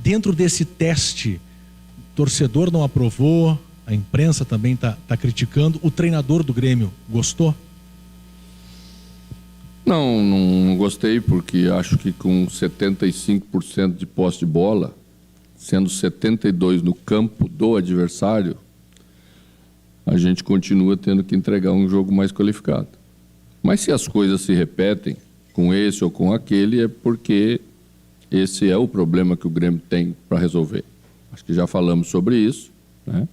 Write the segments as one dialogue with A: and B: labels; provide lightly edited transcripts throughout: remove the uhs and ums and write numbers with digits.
A: Dentro desse teste, o torcedor não aprovou, a imprensa também tá criticando. O treinador do Grêmio gostou?
B: Não gostei, porque acho que com 75% de posse de bola, sendo 72% no campo do adversário, a gente continua tendo que entregar um jogo mais qualificado. Mas se as coisas se repetem com esse ou com aquele, é porque esse é o problema que o Grêmio tem para resolver. Acho que já falamos sobre isso, né?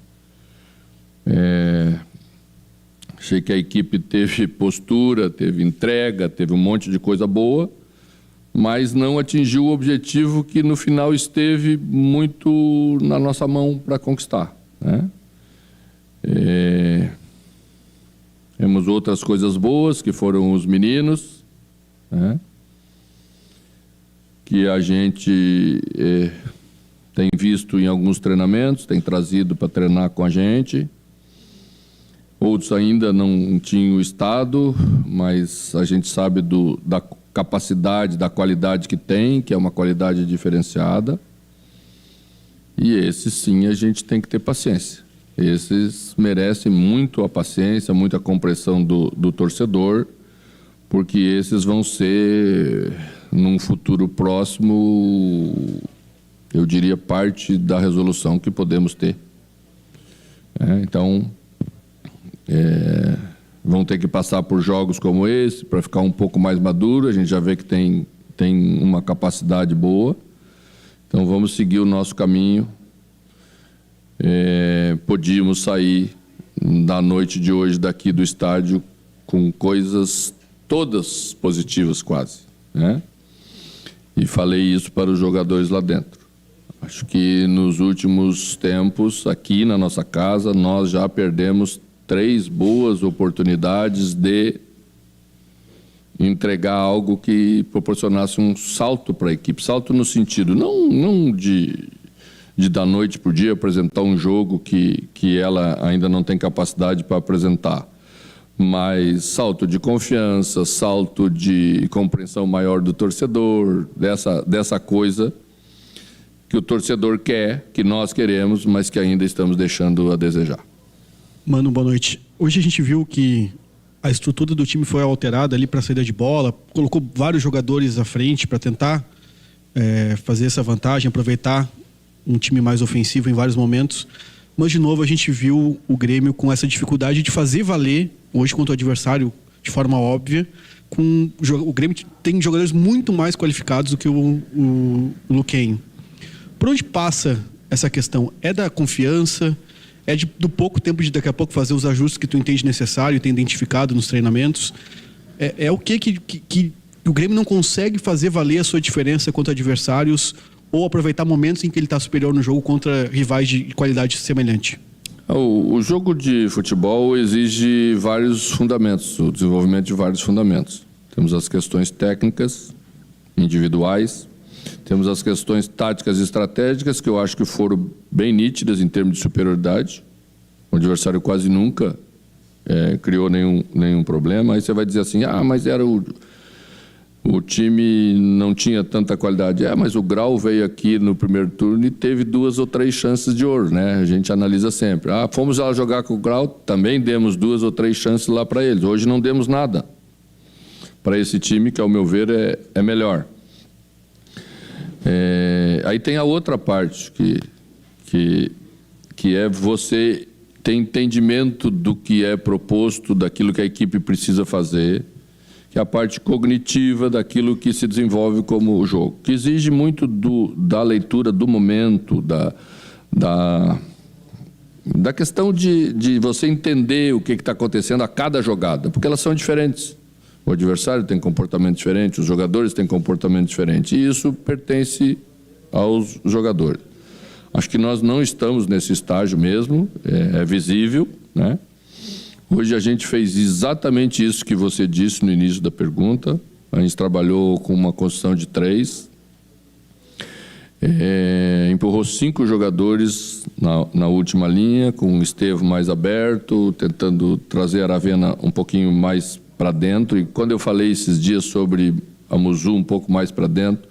B: Achei que a equipe teve postura, teve entrega, teve um monte de coisa boa, mas não atingiu o objetivo que no final esteve muito na nossa mão para conquistar, né? Temos outras coisas boas, que foram os meninos, né? Que a gente tem visto em alguns treinamentos, tem trazido para treinar com a gente. Outros ainda não tinham estado, mas a gente sabe da capacidade, da qualidade que tem, que é uma qualidade diferenciada. E esses sim a gente tem que ter paciência. Esses merecem muito a paciência, muita compreensão do torcedor, porque esses vão ser, num futuro próximo, eu diria, parte da resolução que podemos ter. Então, vão ter que passar por jogos como esse para ficar um pouco mais maduro. A gente já vê que tem uma capacidade boa. Então vamos seguir o nosso caminho. Podíamos sair da noite de hoje daqui do estádio com coisas todas positivas quase, né? E falei isso para os jogadores lá dentro. Acho que nos últimos tempos, aqui na nossa casa, nós já perdemos 3 boas oportunidades de entregar algo que proporcionasse um salto para a equipe. Salto no sentido, não de da noite para o dia apresentar um jogo que ela ainda não tem capacidade para apresentar, mas salto de confiança, salto de compreensão maior do torcedor, dessa coisa que o torcedor quer, que nós queremos, mas que ainda estamos deixando a desejar.
C: Mano, boa noite. Hoje a gente viu que a estrutura do time foi alterada ali para a saída de bola, colocou vários jogadores à frente para tentar fazer essa vantagem, aproveitar um time mais ofensivo em vários momentos. Mas, de novo, a gente viu o Grêmio com essa dificuldade de fazer valer, hoje contra o adversário, de forma óbvia. O Grêmio tem jogadores muito mais qualificados do que o Luquenho. Por onde passa essa questão? É da confiança? É do pouco tempo de daqui a pouco fazer os ajustes que tu entende necessário e tem identificado nos treinamentos? É o que o Grêmio não consegue fazer valer a sua diferença contra adversários ou aproveitar momentos em que ele está superior no jogo contra rivais de qualidade semelhante?
B: O jogo de futebol exige vários fundamentos, o desenvolvimento de vários fundamentos. Temos as questões técnicas, individuais, temos as questões táticas e estratégicas, que eu acho que foram bem nítidas em termos de superioridade. O adversário quase nunca criou nenhum problema. Aí você vai dizer assim, mas era o time não tinha tanta qualidade. Mas o Grau veio aqui no primeiro turno e teve 2 ou 3 chances de ouro, né? A gente analisa sempre. Fomos lá jogar com o Grau, também demos 2 ou 3 chances lá para eles. Hoje não demos nada para esse time, que ao meu ver é melhor. Aí tem a outra parte, que é você ter entendimento do que é proposto, daquilo que a equipe precisa fazer, que é a parte cognitiva daquilo que se desenvolve como o jogo, que exige muito da leitura do momento, da questão de você entender o que está acontecendo a cada jogada, porque elas são diferentes. O adversário tem comportamento diferente, os jogadores têm comportamento diferente, e isso pertence aos jogadores. Acho que nós não estamos nesse estágio mesmo, é visível, né? Hoje a gente fez exatamente isso que você disse no início da pergunta. A gente trabalhou com uma construção de 3. Empurrou 5 jogadores na última linha, com o Estevão mais aberto, tentando trazer a Aravena um pouquinho mais para dentro. E quando eu falei esses dias sobre a Muzu um pouco mais para dentro,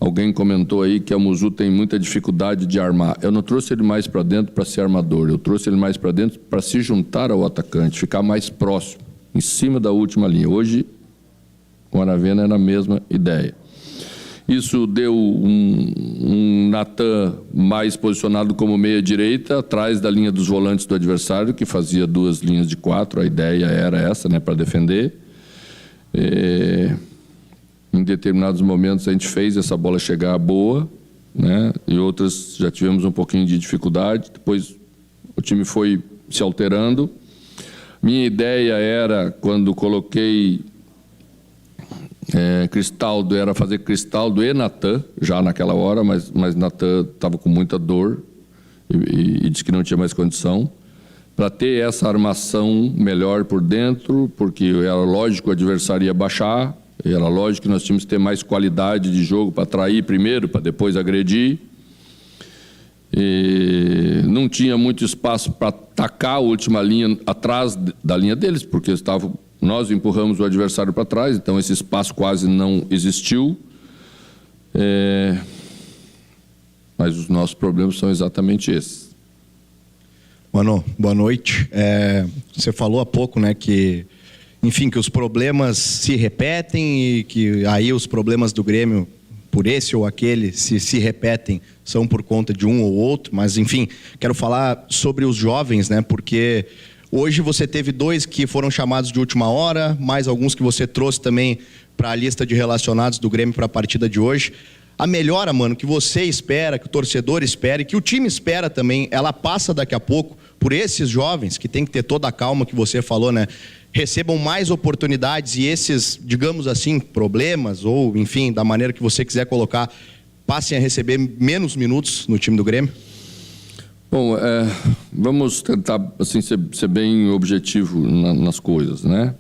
B: Alguém comentou aí que a Muzu tem muita dificuldade de armar. Eu não trouxe ele mais para dentro para ser armador, eu trouxe ele mais para dentro para se juntar ao atacante, ficar mais próximo, em cima da última linha. Hoje, com o Aravena era a mesma ideia. Isso deu um Natan mais posicionado como meia-direita, atrás da linha dos volantes do adversário, que fazia 2 linhas de 4, a ideia era essa, né, para defender. Em determinados momentos a gente fez essa bola chegar boa, né? E outras já tivemos um pouquinho de dificuldade. Depois o time foi se alterando. Minha ideia era, quando coloquei Cristaldo, era fazer Cristaldo e Natan, já naquela hora, mas Natan estava com muita dor e disse que não tinha mais condição, para ter essa armação melhor por dentro, porque era lógico que o adversário ia baixar, era lógico que nós tínhamos que ter mais qualidade de jogo para atrair primeiro, para depois agredir. E não tinha muito espaço para atacar a última linha atrás da linha deles, porque nós empurramos o adversário para trás, então esse espaço quase não existiu. Mas os nossos problemas são exatamente esses.
D: Mano, boa noite. Você falou há pouco, né, que, enfim, que os problemas se repetem e que aí os problemas do Grêmio, por esse ou aquele, se repetem, são por conta de um ou outro, mas, enfim, quero falar sobre os jovens, né, porque hoje você teve 2 que foram chamados de última hora, mais alguns que você trouxe também para a lista de relacionados do Grêmio para a partida de hoje. A melhora, mano, que você espera, que o torcedor espera e que o time espera também, ela passa daqui a pouco por esses jovens, que tem que ter toda a calma que você falou, né? Recebam mais oportunidades e esses, digamos assim, problemas, ou enfim, da maneira que você quiser colocar, passem a receber menos minutos no time do Grêmio?
B: Bom, vamos tentar assim, ser bem objetivo nas coisas, né?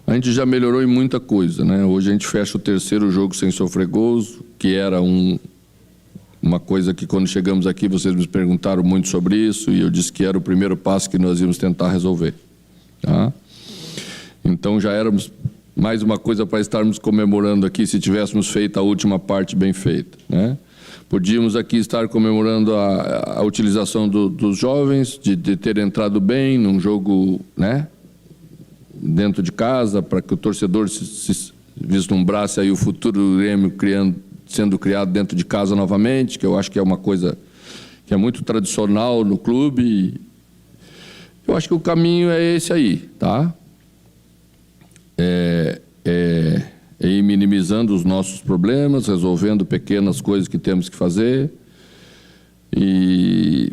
B: A gente já melhorou em muita coisa, né? Hoje a gente fecha o 3º jogo sem sofrer gols, que era uma coisa que quando chegamos aqui vocês me perguntaram muito sobre isso e eu disse que era o primeiro passo que nós íamos tentar resolver, tá? Então já éramos mais uma coisa para estarmos comemorando aqui se tivéssemos feito a última parte bem feita, né? Podíamos aqui estar comemorando a utilização dos jovens, de ter entrado bem num jogo, né, dentro de casa, para que o torcedor se vislumbrasse aí o futuro do Grêmio sendo criado dentro de casa novamente, que eu acho que é uma coisa que é muito tradicional no clube. Eu acho que o caminho é esse aí, tá? Ir minimizando os nossos problemas, resolvendo pequenas coisas que temos que fazer e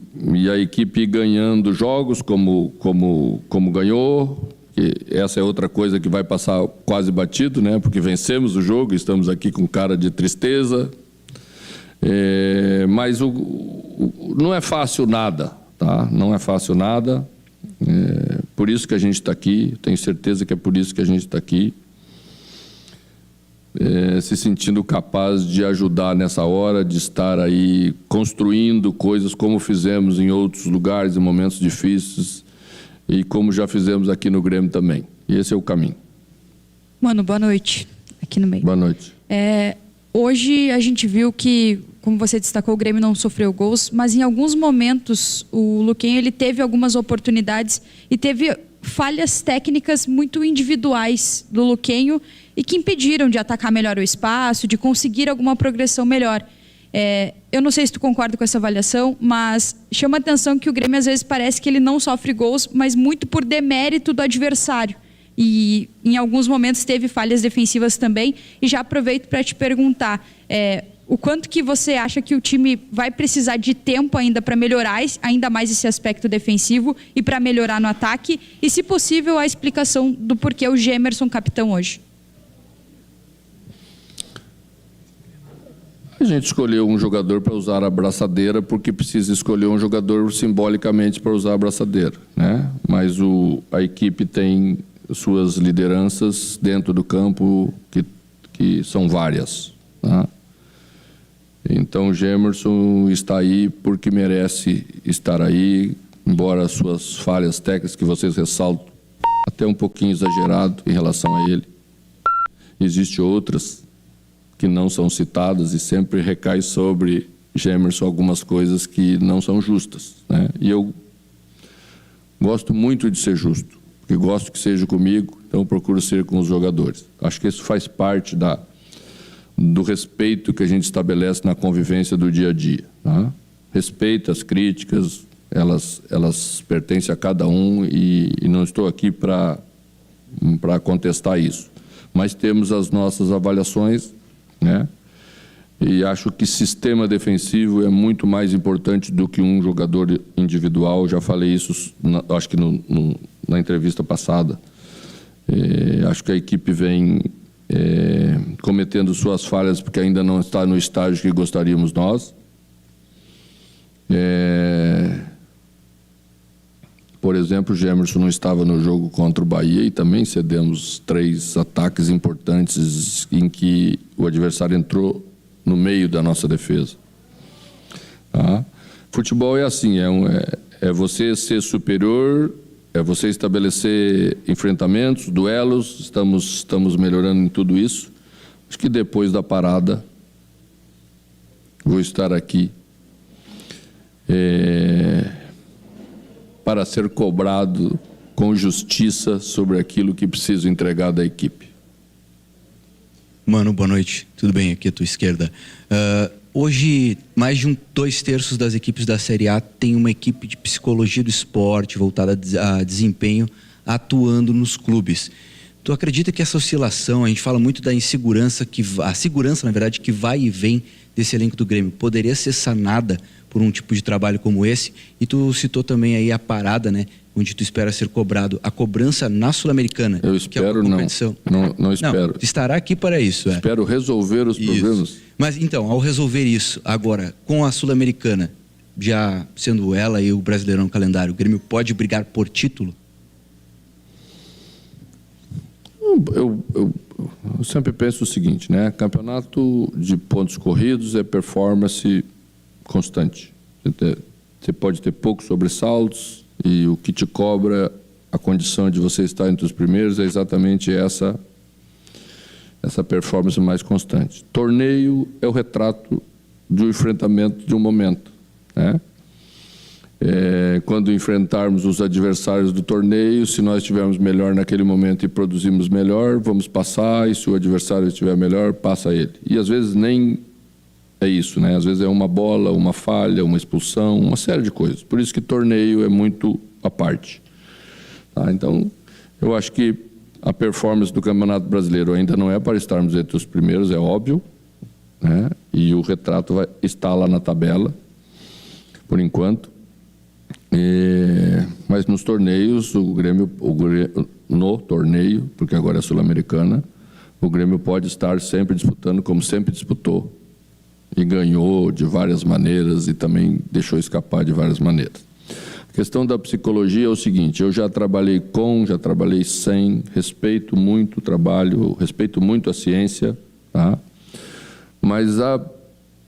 B: a equipe ganhando jogos como ganhou. Essa é outra coisa que vai passar quase batido, né? Porque vencemos o jogo e estamos aqui com cara de tristeza. Mas não é fácil nada, tá? Não é fácil nada. Por isso que a gente está aqui, tenho certeza que é por isso que a gente está aqui. Se sentindo capaz de ajudar nessa hora, de estar aí construindo coisas como fizemos em outros lugares, em momentos difíceis, e como já fizemos aqui no Grêmio também. E esse é o caminho.
E: Mano, boa noite. Aqui no meio.
B: Boa noite.
E: Hoje a gente viu que, como você destacou, o Grêmio não sofreu gols, mas em alguns momentos o Luquinha ele teve algumas oportunidades e teve falhas técnicas muito individuais do Luquenho e que impediram de atacar melhor o espaço, de conseguir alguma progressão melhor. Eu não sei se tu concorda com essa avaliação, mas chama a atenção que o Grêmio às vezes parece que ele não sofre gols, mas muito por demérito do adversário. E em alguns momentos teve falhas defensivas também. E já aproveito para te perguntar, o quanto que você acha que o time vai precisar de tempo ainda para melhorar ainda mais esse aspecto defensivo e para melhorar no ataque? E, se possível, a explicação do porquê o Gemerson capitão hoje.
B: A gente escolheu um jogador para usar a braçadeira porque precisa escolher um jogador simbolicamente para usar a braçadeira, né? Mas a equipe tem suas lideranças dentro do campo que são várias, tá? Então o Gemerson está aí porque merece estar aí, embora as suas falhas técnicas que vocês ressaltam até um pouquinho exagerado em relação a ele. Existem outras que não são citadas e sempre recai sobre Gemerson algumas coisas que não são justas, né? E eu gosto muito de ser justo, porque gosto que seja comigo, então eu procuro ser com os jogadores. Acho que isso faz parte do respeito que a gente estabelece na convivência do dia a dia, tá? Respeito, as críticas, elas pertencem a cada um e não estou aqui para contestar isso. Mas temos as nossas avaliações, né? E acho que sistema defensivo é muito mais importante do que um jogador individual. Já falei isso, acho que na entrevista passada. Acho que a equipe vem cometendo suas falhas porque ainda não está no estágio que gostaríamos nós. Por exemplo, o Gemerson não estava no jogo contra o Bahia e também cedemos 3 ataques importantes em que o adversário entrou no meio da nossa defesa. Tá? Futebol é assim, é você ser superior, é você estabelecer enfrentamentos, duelos, estamos melhorando em tudo isso. Acho que depois da parada vou estar aqui para ser cobrado com justiça sobre aquilo que preciso entregar da equipe.
F: Mano, boa noite. Tudo bem? Aqui à tua esquerda. Hoje, mais de 2/3 das equipes da Série A tem uma equipe de psicologia do esporte voltada a desempenho atuando nos clubes. Tu acredita que essa oscilação, a gente fala muito da insegurança, a segurança, na verdade, que vai e vem desse elenco do Grêmio, poderia ser sanada por um tipo de trabalho como esse? E tu citou também aí a parada, né? Onde tu espera ser cobrado. A cobrança na Sul-Americana.
B: Eu espero,
F: que é uma competição.
B: Não espero.
F: Não, estará aqui para isso.
B: Espero resolver os problemas.
F: Mas então, ao resolver isso, agora, com a Sul-Americana, já sendo ela e o Brasileirão calendário, o Grêmio pode brigar por título?
B: Eu sempre penso o seguinte, né? Campeonato de pontos corridos é performance constante. Você pode ter poucos sobressaltos e o que te cobra a condição de você estar entre os primeiros é exatamente essa performance mais constante. Torneio é o retrato do enfrentamento de um momento, né? Quando enfrentarmos os adversários do torneio, se nós estivermos melhor naquele momento e produzimos melhor, vamos passar, e se o adversário estiver melhor, passa ele. E às vezes nem é isso, né? Às vezes é uma bola, uma falha, uma expulsão, uma série de coisas. Por isso que torneio é muito à parte. Tá? Então, eu acho que a performance do Campeonato Brasileiro ainda não é para estarmos entre os primeiros, é óbvio, né? E o retrato está lá na tabela, por enquanto. Mas nos torneios, no torneio, porque agora é Sul-Americana, o Grêmio pode estar sempre disputando como sempre disputou e ganhou de várias maneiras e também deixou escapar de várias maneiras. A questão da psicologia é o seguinte: eu já trabalhei já trabalhei sem, respeito muito o trabalho, respeito muito a ciência, tá? Mas a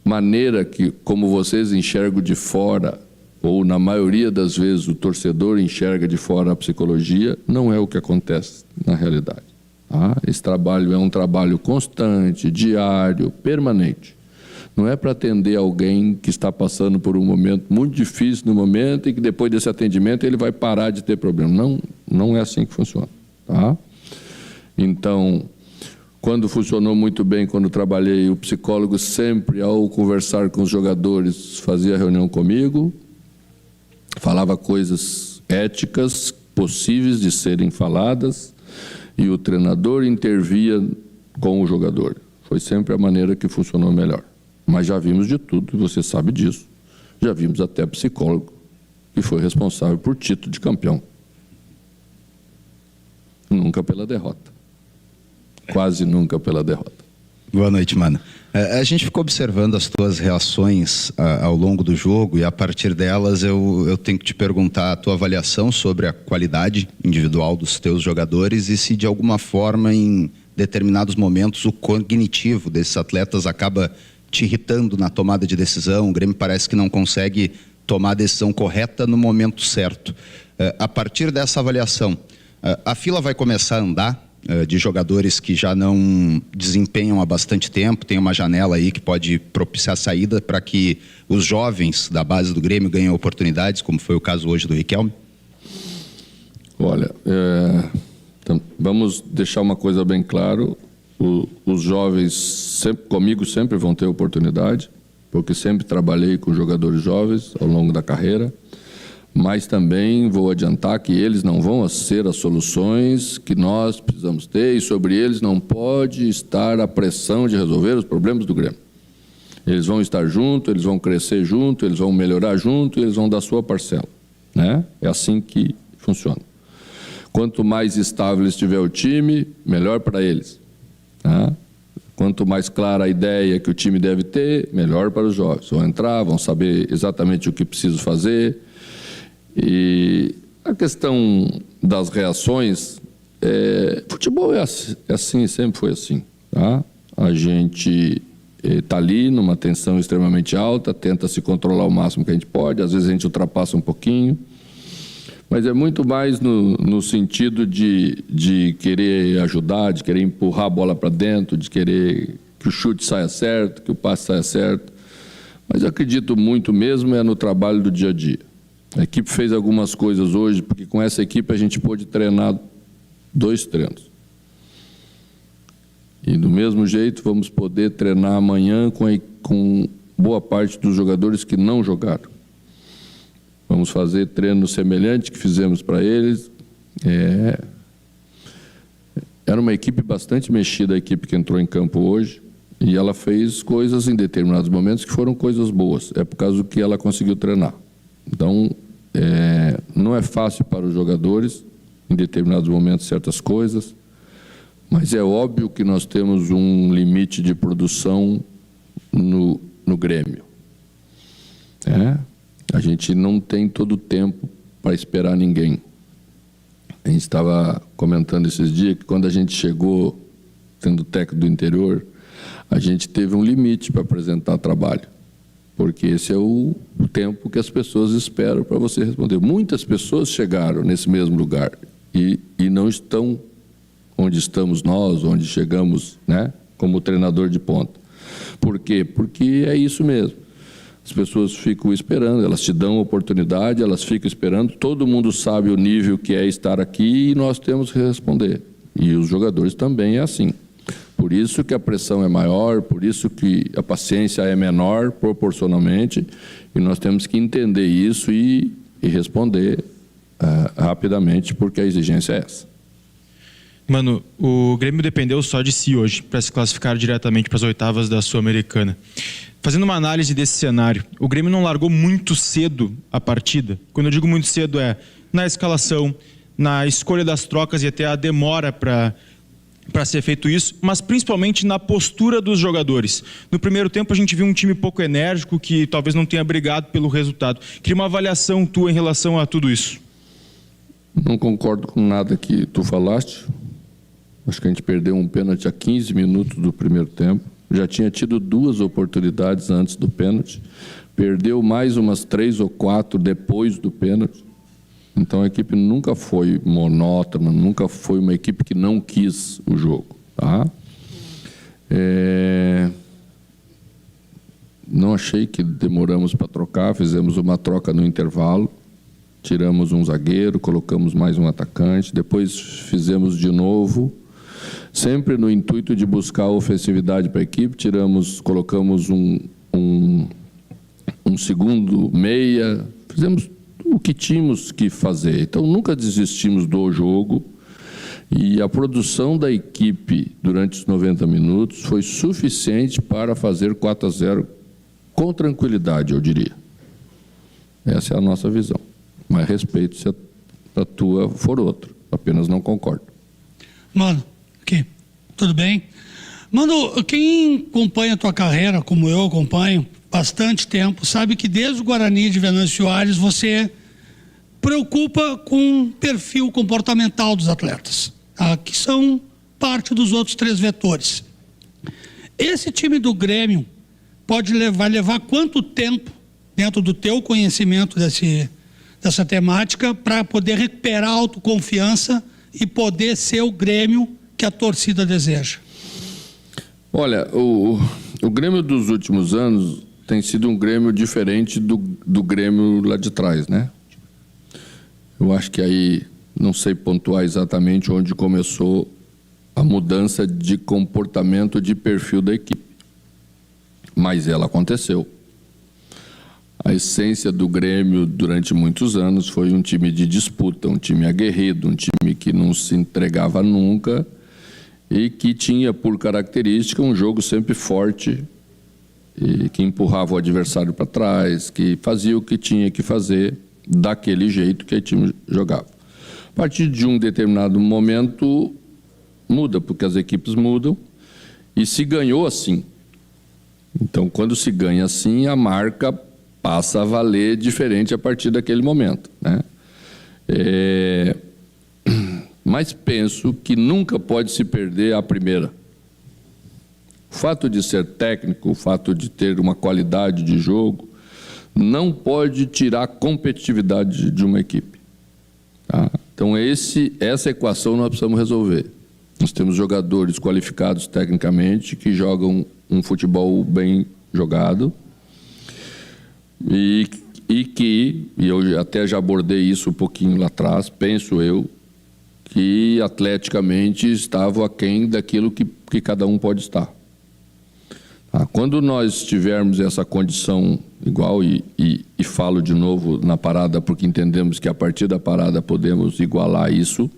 B: maneira como vocês enxergam de fora, ou na maioria das vezes o torcedor enxerga de fora a psicologia, não é o que acontece na realidade. Tá? Esse trabalho é um trabalho constante, diário, permanente. Não é para atender alguém que está passando por um momento muito difícil no momento e que depois desse atendimento ele vai parar de ter problema. Não é assim que funciona. Tá? Então, quando funcionou muito bem, quando trabalhei, o psicólogo sempre, ao conversar com os jogadores, fazia reunião comigo, falava coisas éticas, possíveis de serem faladas, e o treinador intervia com o jogador. Foi sempre a maneira que funcionou melhor. Mas já vimos de tudo, você sabe disso. Já vimos até psicólogo que foi responsável por título de campeão. Nunca pela derrota. Quase nunca pela derrota.
G: Boa noite, mano. A gente ficou observando as tuas reações ao longo do jogo e a partir delas eu tenho que te perguntar a tua avaliação sobre a qualidade individual dos teus jogadores e se de alguma forma em determinados momentos o cognitivo desses atletas acaba te irritando na tomada de decisão. O Grêmio parece que não consegue tomar a decisão correta no momento certo. A partir dessa avaliação, a fila vai começar a andar de jogadores que já não desempenham há bastante tempo, tem uma janela aí que pode propiciar saída para que os jovens da base do Grêmio ganhem oportunidades, como foi o caso hoje do Riquelme?
B: Olha, então, vamos deixar uma coisa bem claro, os jovens comigo sempre vão ter oportunidade, porque sempre trabalhei com jogadores jovens ao longo da carreira, mas também vou adiantar que eles não vão ser as soluções que nós precisamos ter e sobre eles não pode estar a pressão de resolver os problemas do Grêmio. Eles vão estar junto, eles vão crescer junto, eles vão melhorar junto e eles vão dar sua parcela, né? É assim que funciona. Quanto mais estável estiver o time, melhor para eles, tá? Quanto mais clara a ideia que o time deve ter, melhor para os jovens. Vão entrar, vão saber exatamente o que precisam fazer. E a questão das reações, futebol é assim, sempre foi assim, tá? A gente está ali numa tensão extremamente alta, tenta se controlar o máximo que a gente pode, às vezes a gente ultrapassa um pouquinho, mas é muito mais no sentido de querer ajudar, de querer empurrar a bola para dentro, de querer que o chute saia certo, que o passe saia certo, mas eu acredito muito mesmo no trabalho do dia a dia. A equipe fez algumas coisas hoje, porque com essa equipe a gente pôde treinar 2 treinos. E do mesmo jeito vamos poder treinar amanhã com boa parte dos jogadores que não jogaram. Vamos fazer treino semelhante que fizemos para eles. Era uma equipe bastante mexida, a equipe que entrou em campo hoje, e ela fez coisas em determinados momentos que foram coisas boas. É por causa do que ela conseguiu treinar. Então, não é fácil para os jogadores, em determinados momentos, certas coisas, mas é óbvio que nós temos um limite de produção no Grêmio. A gente não tem todo o tempo para esperar ninguém. A gente estava comentando esses dias que quando a gente chegou, sendo técnico do interior, a gente teve um limite para apresentar trabalho. Porque esse é o tempo que as pessoas esperam para você responder. Muitas pessoas chegaram nesse mesmo lugar e não estão onde estamos nós, onde chegamos, né, como treinador de ponta. Por quê? Porque é isso mesmo. As pessoas ficam esperando, elas te dão oportunidade, elas ficam esperando, todo mundo sabe o nível que é estar aqui e nós temos que responder. E os jogadores também é assim. Por isso que a pressão é maior, por isso que a paciência é menor proporcionalmente, e nós temos que entender isso e responder rapidamente, porque a exigência é essa.
H: Mano, o Grêmio dependeu só de si hoje para se classificar diretamente para as oitavas da Sul-Americana. Fazendo uma análise desse cenário, o Grêmio não largou muito cedo a partida. Quando eu digo muito cedo na escalação, na escolha das trocas e até a demora para ser feito isso, mas principalmente na postura dos jogadores. No primeiro tempo a gente viu um time pouco enérgico, que talvez não tenha brigado pelo resultado. Queria uma avaliação tua em relação a tudo isso.
B: Não concordo com nada que tu falaste. Acho que a gente perdeu um pênalti a 15 minutos do primeiro tempo. Já tinha tido 2 oportunidades antes do pênalti. Perdeu mais umas 3 ou 4 depois do pênalti. Então a equipe nunca foi monótona, nunca foi uma equipe que não quis o jogo. Tá? Não achei que demoramos para trocar, fizemos uma troca no intervalo, tiramos um zagueiro, colocamos mais um atacante, depois fizemos de novo, sempre no intuito de buscar ofensividade para a equipe, colocamos um segundo meia, fizemos o que tínhamos que fazer. Então, nunca desistimos do jogo e a produção da equipe durante os 90 minutos foi suficiente para fazer 4-0 com tranquilidade, eu diria. Essa é a nossa visão. Mas respeito se a tua for outra. Apenas não concordo.
I: Mano, aqui, tudo bem? Mano, quem acompanha a tua carreira, como eu acompanho, bastante tempo, sabe que desde o Guarani de Venâncio Aires você preocupa com o perfil comportamental dos atletas, tá? Que são parte dos outros 3 vetores. Esse time do Grêmio vai levar quanto tempo, dentro do teu conhecimento dessa temática, para poder recuperar a autoconfiança e poder ser o Grêmio que a torcida deseja?
B: Olha, o Grêmio dos últimos anos tem sido um Grêmio diferente do Grêmio lá de trás, né? Eu acho que aí, não sei pontuar exatamente onde começou a mudança de comportamento, de perfil da equipe. Mas ela aconteceu. A essência do Grêmio durante muitos anos foi um time de disputa, um time aguerrido, um time que não se entregava nunca e que tinha por característica um jogo sempre forte e que empurrava o adversário para trás, que fazia o que tinha que fazer daquele jeito que o time jogava. A partir de um determinado momento muda, porque as equipes mudam e se ganhou assim. Então, quando se ganha assim, a marca passa a valer diferente a partir daquele momento, né? Mas penso que nunca pode se perder a primeira. O fato de ser técnico, o fato de ter uma qualidade de jogo, não pode tirar a competitividade de uma equipe. Tá? Então, essa equação nós precisamos resolver. Nós temos jogadores qualificados tecnicamente que jogam um futebol bem jogado e eu até já abordei isso um pouquinho lá atrás, penso eu, que atleticamente estavam aquém daquilo que cada um pode estar. Tá? Quando nós tivermos essa condição igual, e falo de novo na parada, porque entendemos que a partir da parada podemos igualar isso,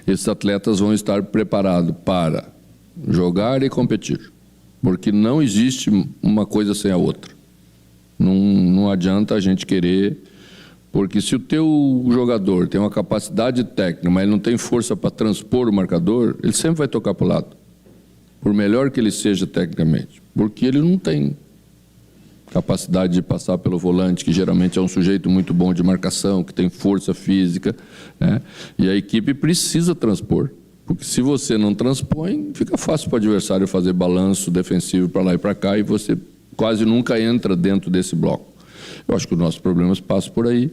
B: esses atletas vão estar preparados para jogar e competir, porque não existe uma coisa sem a outra. Não adianta a gente querer, porque se o teu jogador tem uma capacidade técnica, mas ele não tem força para transpor o marcador, ele sempre vai tocar para o lado, por melhor que ele seja tecnicamente, porque ele não tem capacidade de passar pelo volante, que geralmente é um sujeito muito bom de marcação, que tem força física, né? E a equipe precisa transpor, porque se você não transpõe, fica fácil para o adversário fazer balanço defensivo para lá e para cá e você quase nunca entra dentro desse bloco. Eu acho que os nossos problemas passam por aí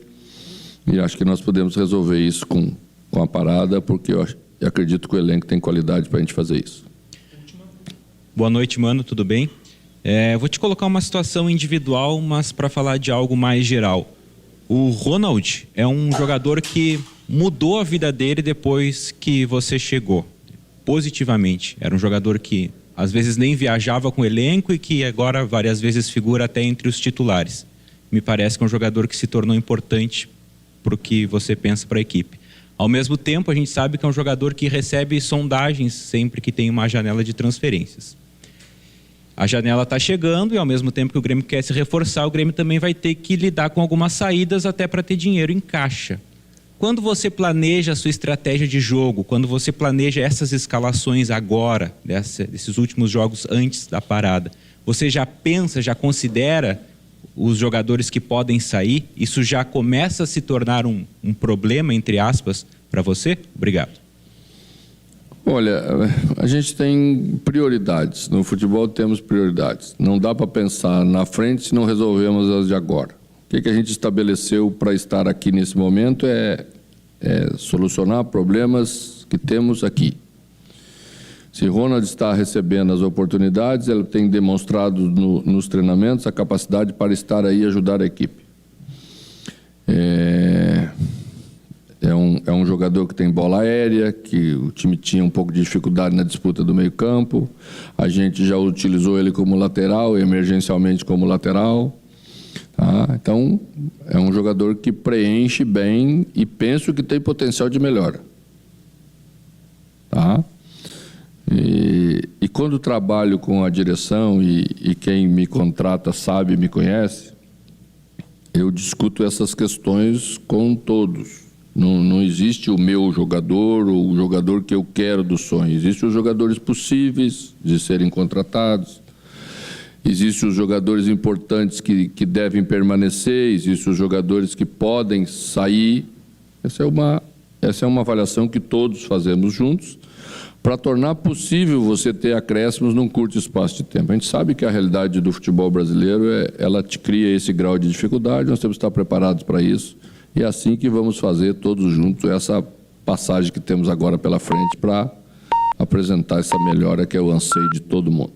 B: e acho que nós podemos resolver isso com a parada, porque eu acredito que o elenco tem qualidade para a gente fazer isso.
J: Boa noite, mano, tudo bem? Vou te colocar uma situação individual, mas para falar de algo mais geral. O Ronald é um jogador que mudou a vida dele depois que você chegou, positivamente. Era um jogador que às vezes nem viajava com o elenco e que agora várias vezes figura até entre os titulares. Me parece que é um jogador que se tornou importante para o que você pensa para a equipe. Ao mesmo tempo, a gente sabe que é um jogador que recebe sondagens sempre que tem uma janela de transferências. A janela está chegando e ao mesmo tempo que o Grêmio quer se reforçar, o Grêmio também vai ter que lidar com algumas saídas até para ter dinheiro em caixa. Quando você planeja a sua estratégia de jogo, quando você planeja essas escalações agora, desses últimos jogos antes da parada, você já pensa, já considera os jogadores que podem sair? Isso já começa a se tornar um problema, entre aspas, para você? Obrigado.
B: Olha, a gente tem prioridades. No futebol temos prioridades. Não dá para pensar na frente se não resolvemos as de agora. O que a gente estabeleceu para estar aqui nesse momento é solucionar problemas que temos aqui. Se Ronald está recebendo as oportunidades, ele tem demonstrado nos treinamentos a capacidade para estar aí e ajudar a equipe. É um jogador que tem bola aérea, que o time tinha um pouco de dificuldade na disputa do meio-campo. A gente já utilizou ele como lateral, emergencialmente como lateral. Tá? Então, é um jogador que preenche bem e penso que tem potencial de melhora. Tá? E quando trabalho com a direção e quem me contrata sabe, me conhece, eu discuto essas questões com todos. Não existe o meu jogador ou o jogador que eu quero do sonho. Existem os jogadores possíveis de serem contratados. Existem os jogadores importantes que devem permanecer. Existem os jogadores que podem sair. Essa é uma avaliação que todos fazemos juntos para tornar possível você ter acréscimos num curto espaço de tempo. A gente sabe que a realidade do futebol brasileiro, ela te cria esse grau de dificuldade, nós temos que estar preparados para isso. E é assim que vamos fazer todos juntos essa passagem que temos agora pela frente para apresentar essa melhora que é o anseio de todo mundo.